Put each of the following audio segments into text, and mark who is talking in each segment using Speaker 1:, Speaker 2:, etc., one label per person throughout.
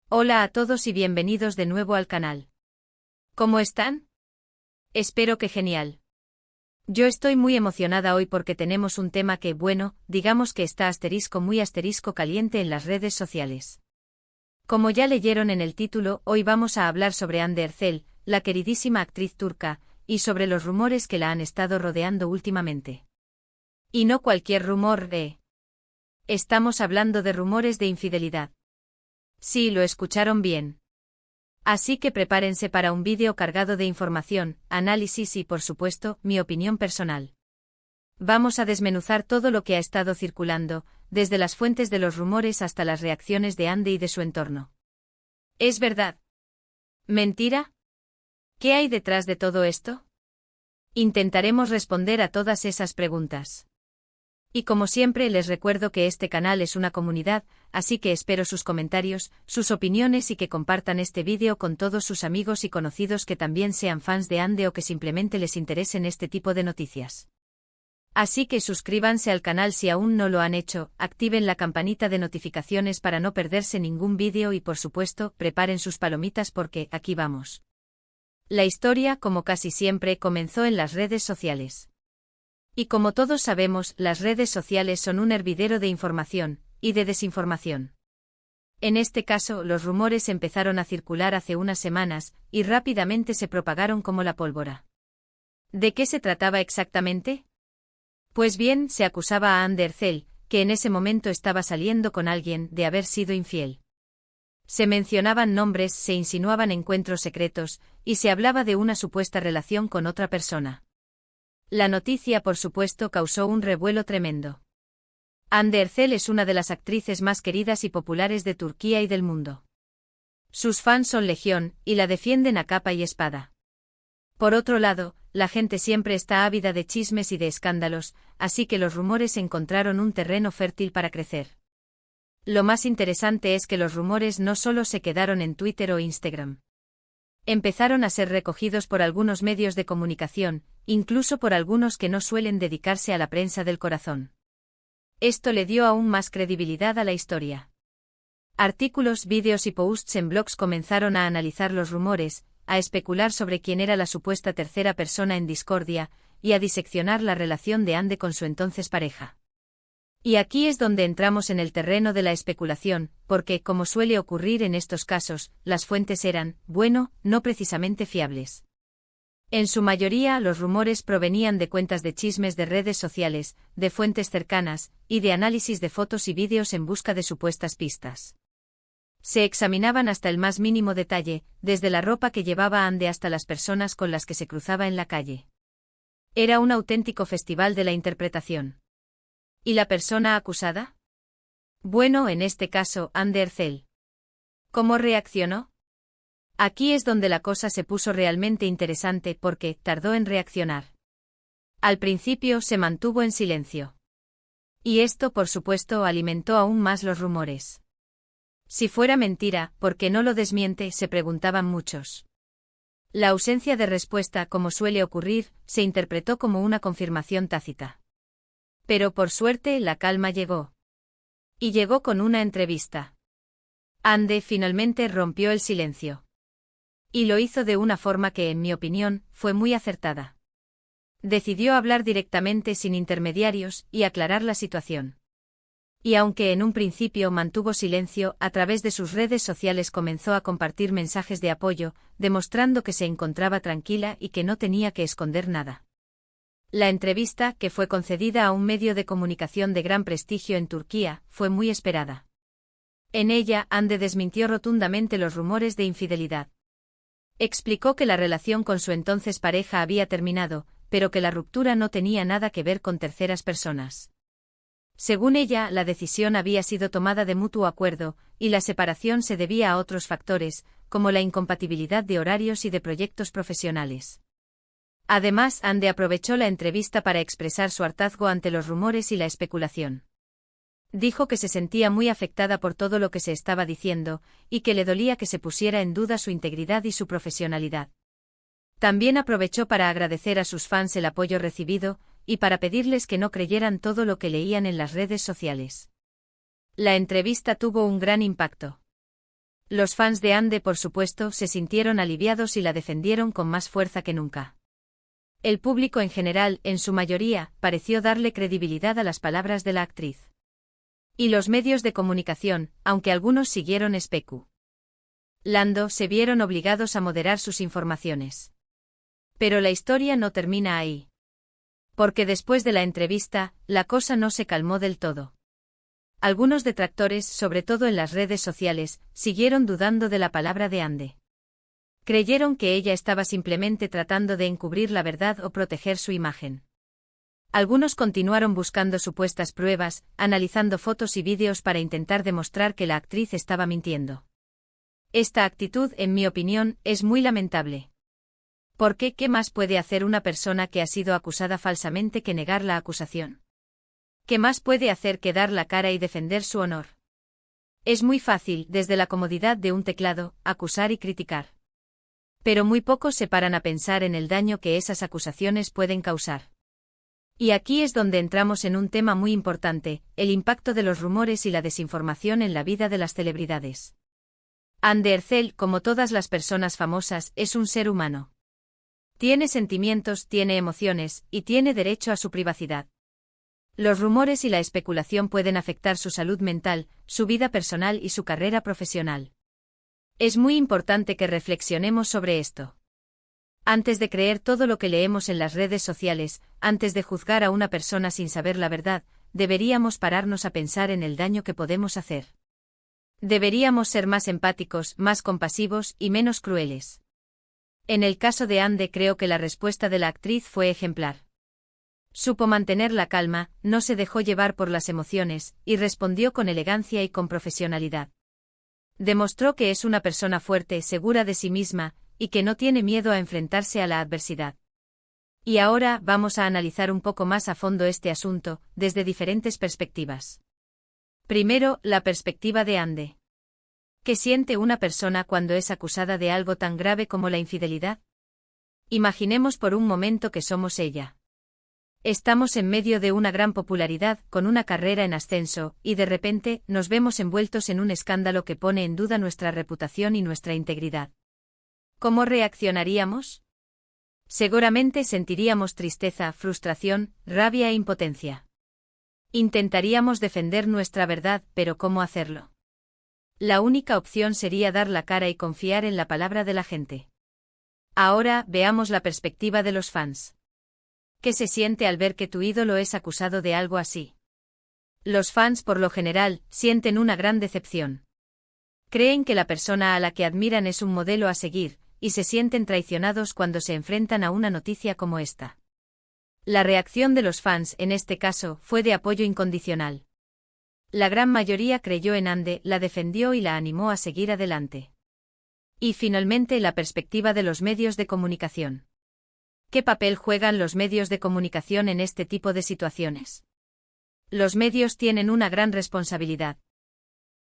Speaker 1: Hola a todos y bienvenidos de nuevo al canal. ¿Cómo están? Espero que genial. Yo estoy muy emocionada hoy porque tenemos un tema que, bueno, digamos que está muy caliente en las redes sociales. Como ya leyeron en el título, hoy vamos a hablar sobre Hande Erçel, la queridísima actriz turca, y sobre los rumores que la han estado rodeando últimamente. Y no cualquier rumor, Estamos hablando de rumores de infidelidad. Sí, lo escucharon bien. Así que prepárense para un vídeo cargado de información, análisis y, por supuesto, mi opinión personal. Vamos a desmenuzar todo lo que ha estado circulando, desde las fuentes de los rumores hasta las reacciones de Hande y de su entorno. ¿Es verdad? ¿Mentira? ¿Qué hay detrás de todo esto? Intentaremos responder a todas esas preguntas. Y como siempre les recuerdo que este canal es una comunidad, así que espero sus comentarios, sus opiniones y que compartan este vídeo con todos sus amigos y conocidos que también sean fans de Hande o que simplemente les interesen este tipo de noticias. Así que suscríbanse al canal si aún no lo han hecho, activen la campanita de notificaciones para no perderse ningún vídeo y por supuesto, preparen sus palomitas porque aquí vamos. La historia, como casi siempre, comenzó en las redes sociales. Y como todos sabemos, las redes sociales son un hervidero de información, y de desinformación. En este caso, los rumores empezaron a circular hace unas semanas, y rápidamente se propagaron como la pólvora. ¿De qué se trataba exactamente? Pues bien, se acusaba a Hande Erçel, que en ese momento estaba saliendo con alguien, de haber sido infiel. Se mencionaban nombres, se insinuaban encuentros secretos, y se hablaba de una supuesta relación con otra persona. La noticia, por supuesto, causó un revuelo tremendo. Hande Erçel es una de las actrices más queridas y populares de Turquía y del mundo. Sus fans son legión, y la defienden a capa y espada. Por otro lado, la gente siempre está ávida de chismes y de escándalos, así que los rumores encontraron un terreno fértil para crecer. Lo más interesante es que los rumores no solo se quedaron en Twitter o Instagram. Empezaron a ser recogidos por algunos medios de comunicación, incluso por algunos que no suelen dedicarse a la prensa del corazón. Esto le dio aún más credibilidad a la historia. Artículos, vídeos y posts en blogs comenzaron a analizar los rumores, a especular sobre quién era la supuesta tercera persona en discordia, y a diseccionar la relación de Hande con su entonces pareja. Y aquí es donde entramos en el terreno de la especulación, porque, como suele ocurrir en estos casos, las fuentes eran, bueno, no precisamente fiables. En su mayoría, los rumores provenían de cuentas de chismes de redes sociales, de fuentes cercanas, y de análisis de fotos y vídeos en busca de supuestas pistas. Se examinaban hasta el más mínimo detalle, desde la ropa que llevaba Hande hasta las personas con las que se cruzaba en la calle. Era un auténtico festival de la interpretación. ¿Y la persona acusada? Bueno, en este caso, Hande Erçel. ¿Cómo reaccionó? Aquí es donde la cosa se puso realmente interesante porque tardó en reaccionar. Al principio se mantuvo en silencio. Y esto, por supuesto, alimentó aún más los rumores. Si fuera mentira, ¿por qué no lo desmiente?, se preguntaban muchos. La ausencia de respuesta, como suele ocurrir, se interpretó como una confirmación tácita. Pero por suerte la calma llegó. Y llegó con una entrevista. Hande finalmente rompió el silencio. Y lo hizo de una forma que, en mi opinión, fue muy acertada. Decidió hablar directamente sin intermediarios y aclarar la situación. Y aunque en un principio mantuvo silencio, a través de sus redes sociales comenzó a compartir mensajes de apoyo, demostrando que se encontraba tranquila y que no tenía que esconder nada. La entrevista, que fue concedida a un medio de comunicación de gran prestigio en Turquía, fue muy esperada. En ella, Hande desmintió rotundamente los rumores de infidelidad. Explicó que la relación con su entonces pareja había terminado, pero que la ruptura no tenía nada que ver con terceras personas. Según ella, la decisión había sido tomada de mutuo acuerdo, y la separación se debía a otros factores, como la incompatibilidad de horarios y de proyectos profesionales. Además, Hande aprovechó la entrevista para expresar su hartazgo ante los rumores y la especulación. Dijo que se sentía muy afectada por todo lo que se estaba diciendo, y que le dolía que se pusiera en duda su integridad y su profesionalidad. También aprovechó para agradecer a sus fans el apoyo recibido, y para pedirles que no creyeran todo lo que leían en las redes sociales. La entrevista tuvo un gran impacto. Los fans de Ande, por supuesto, se sintieron aliviados y la defendieron con más fuerza que nunca. El público en general, en su mayoría, pareció darle credibilidad a las palabras de la actriz. Y los medios de comunicación, aunque algunos siguieron especulando, se vieron obligados a moderar sus informaciones. Pero la historia no termina ahí. Porque después de la entrevista, la cosa no se calmó del todo. Algunos detractores, sobre todo en las redes sociales, siguieron dudando de la palabra de Ande. Creyeron que ella estaba simplemente tratando de encubrir la verdad o proteger su imagen. Algunos continuaron buscando supuestas pruebas, analizando fotos y vídeos para intentar demostrar que la actriz estaba mintiendo. Esta actitud, en mi opinión, es muy lamentable. Porque, ¿qué más puede hacer una persona que ha sido acusada falsamente que negar la acusación? ¿Qué más puede hacer que dar la cara y defender su honor? Es muy fácil, desde la comodidad de un teclado, acusar y criticar. Pero muy pocos se paran a pensar en el daño que esas acusaciones pueden causar. Y aquí es donde entramos en un tema muy importante, el impacto de los rumores y la desinformación en la vida de las celebridades. Ande Ercel, como todas las personas famosas, es un ser humano. Tiene sentimientos, tiene emociones, y tiene derecho a su privacidad. Los rumores y la especulación pueden afectar su salud mental, su vida personal y su carrera profesional. Es muy importante que reflexionemos sobre esto. Antes de creer todo lo que leemos en las redes sociales, antes de juzgar a una persona sin saber la verdad, deberíamos pararnos a pensar en el daño que podemos hacer. Deberíamos ser más empáticos, más compasivos y menos crueles. En el caso de Ande, creo que la respuesta de la actriz fue ejemplar. Supo mantener la calma, no se dejó llevar por las emociones, y respondió con elegancia y con profesionalidad. Demostró que es una persona fuerte, segura de sí misma, y que no tiene miedo a enfrentarse a la adversidad. Y ahora vamos a analizar un poco más a fondo este asunto, desde diferentes perspectivas. Primero, la perspectiva de Ande. ¿Qué siente una persona cuando es acusada de algo tan grave como la infidelidad? Imaginemos por un momento que somos ella. Estamos en medio de una gran popularidad, con una carrera en ascenso, y de repente, nos vemos envueltos en un escándalo que pone en duda nuestra reputación y nuestra integridad. ¿Cómo reaccionaríamos? Seguramente sentiríamos tristeza, frustración, rabia e impotencia. Intentaríamos defender nuestra verdad, pero ¿cómo hacerlo? La única opción sería dar la cara y confiar en la palabra de la gente. Ahora, veamos la perspectiva de los fans. ¿Qué se siente al ver que tu ídolo es acusado de algo así? Los fans, por lo general, sienten una gran decepción. Creen que la persona a la que admiran es un modelo a seguir, y se sienten traicionados cuando se enfrentan a una noticia como esta. La reacción de los fans, en este caso, fue de apoyo incondicional. La gran mayoría creyó en Ande, la defendió y la animó a seguir adelante. Y finalmente, la perspectiva de los medios de comunicación. ¿Qué papel juegan los medios de comunicación en este tipo de situaciones? Los medios tienen una gran responsabilidad.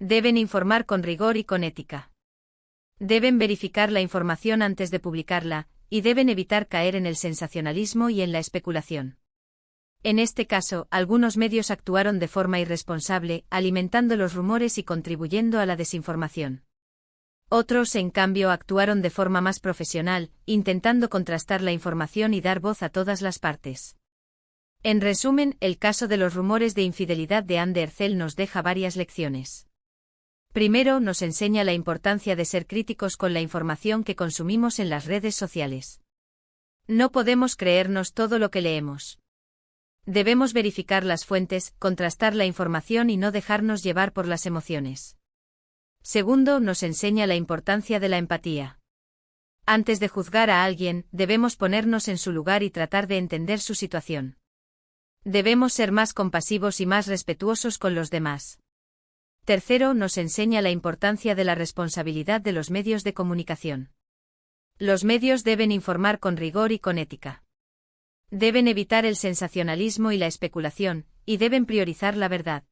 Speaker 1: Deben informar con rigor y con ética. Deben verificar la información antes de publicarla, y deben evitar caer en el sensacionalismo y en la especulación. En este caso, algunos medios actuaron de forma irresponsable, alimentando los rumores y contribuyendo a la desinformación. Otros, en cambio, actuaron de forma más profesional, intentando contrastar la información y dar voz a todas las partes. En resumen, el caso de los rumores de infidelidad de Ande Ercel nos deja varias lecciones. Primero, nos enseña la importancia de ser críticos con la información que consumimos en las redes sociales. No podemos creernos todo lo que leemos. Debemos verificar las fuentes, contrastar la información y no dejarnos llevar por las emociones. Segundo, nos enseña la importancia de la empatía. Antes de juzgar a alguien, debemos ponernos en su lugar y tratar de entender su situación. Debemos ser más compasivos y más respetuosos con los demás. Tercero, nos enseña la importancia de la responsabilidad de los medios de comunicación. Los medios deben informar con rigor y con ética. Deben evitar el sensacionalismo y la especulación, y deben priorizar la verdad.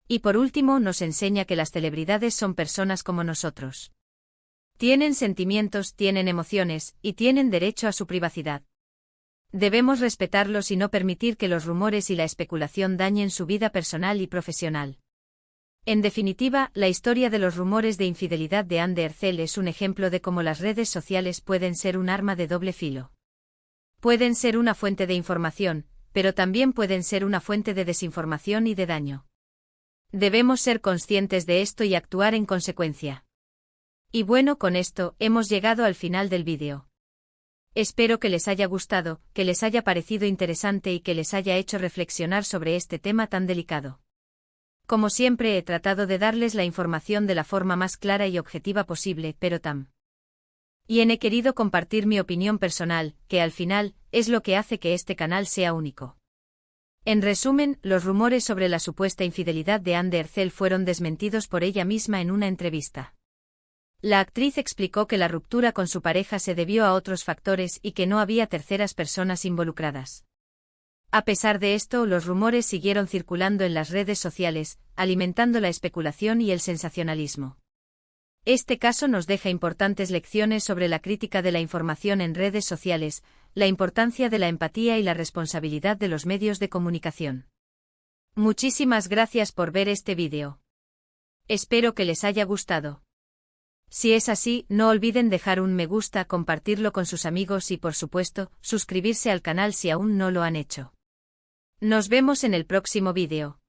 Speaker 1: Y por último, nos enseña que las celebridades son personas como nosotros. Tienen sentimientos, tienen emociones, y tienen derecho a su privacidad. Debemos respetarlos y no permitir que los rumores y la especulación dañen su vida personal y profesional. En definitiva, la historia de los rumores de infidelidad de Anne Derzel es un ejemplo de cómo las redes sociales pueden ser un arma de doble filo. Pueden ser una fuente de información, pero también pueden ser una fuente de desinformación y de daño. Debemos ser conscientes de esto y actuar en consecuencia. Y bueno, con esto, hemos llegado al final del vídeo. Espero que les haya gustado, que les haya parecido interesante y que les haya hecho reflexionar sobre este tema tan delicado. Como siempre he tratado de darles la información de la forma más clara y objetiva posible, pero también he querido compartir mi opinión personal, que al final, es lo que hace que este canal sea único. En resumen, los rumores sobre la supuesta infidelidad de Anne Derzel fueron desmentidos por ella misma en una entrevista. La actriz explicó que la ruptura con su pareja se debió a otros factores y que no había terceras personas involucradas. A pesar de esto, los rumores siguieron circulando en las redes sociales, alimentando la especulación y el sensacionalismo. Este caso nos deja importantes lecciones sobre la crítica de la información en redes sociales, la importancia de la empatía y la responsabilidad de los medios de comunicación. Muchísimas gracias por ver este vídeo. Espero que les haya gustado. Si es así, no olviden dejar un me gusta, compartirlo con sus amigos y por supuesto, suscribirse al canal si aún no lo han hecho. Nos vemos en el próximo vídeo.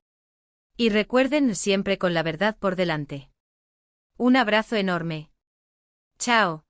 Speaker 1: Y recuerden siempre con la verdad por delante. Un abrazo enorme. Chao.